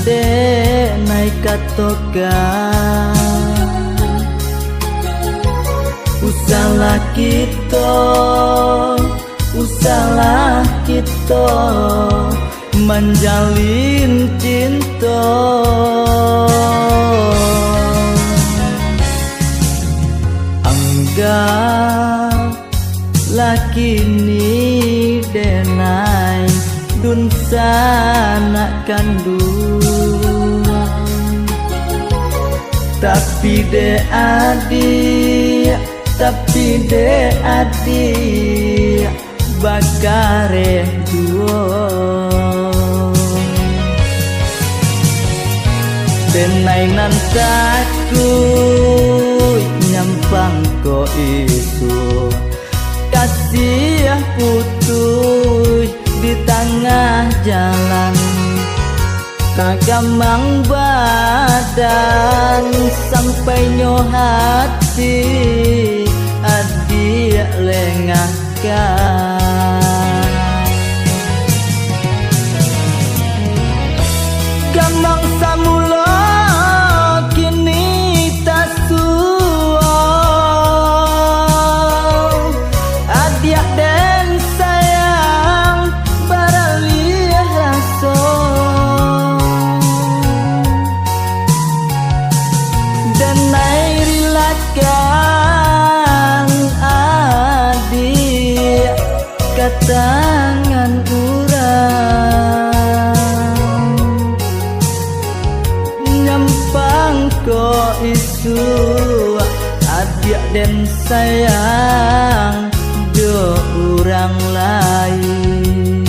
de naik katokan usahlah kita menjalin cinta anggaplah kini denai dun sana kandung tapi de adik bakare duo denai nan takut nyampang ko isu kasih putus di tengah jalan kagamang badan sampai nyo hati adik lengahkan gamang samulo kini tak suo adik dan sayang baralih raso dan naik rilakan adik ke tangan urang nyampang ko isu adik dan sayang do orang lain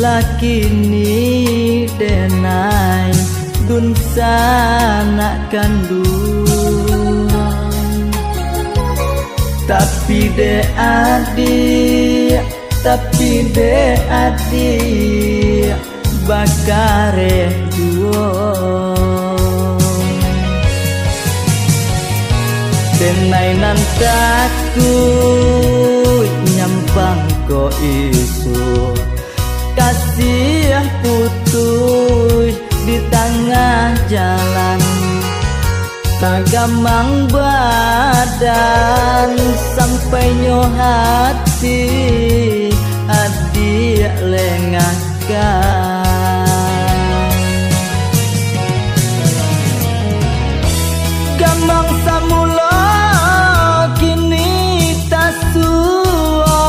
laki ni denai dun sana kandung tapi de adik bakare duo denai nan takut nyampang ko isu kasih putus di tengah jalan kagamang badan sampai nyo hati adik lengahkan gamang samulo kini tak suo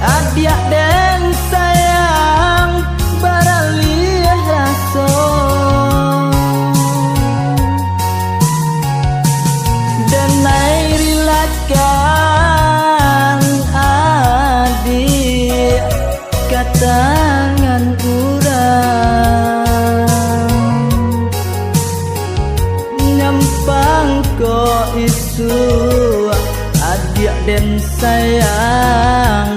adik dan sayang baralih raso dan naik rilakan adik ke tangan urang nyampang ko isu adik dan sayang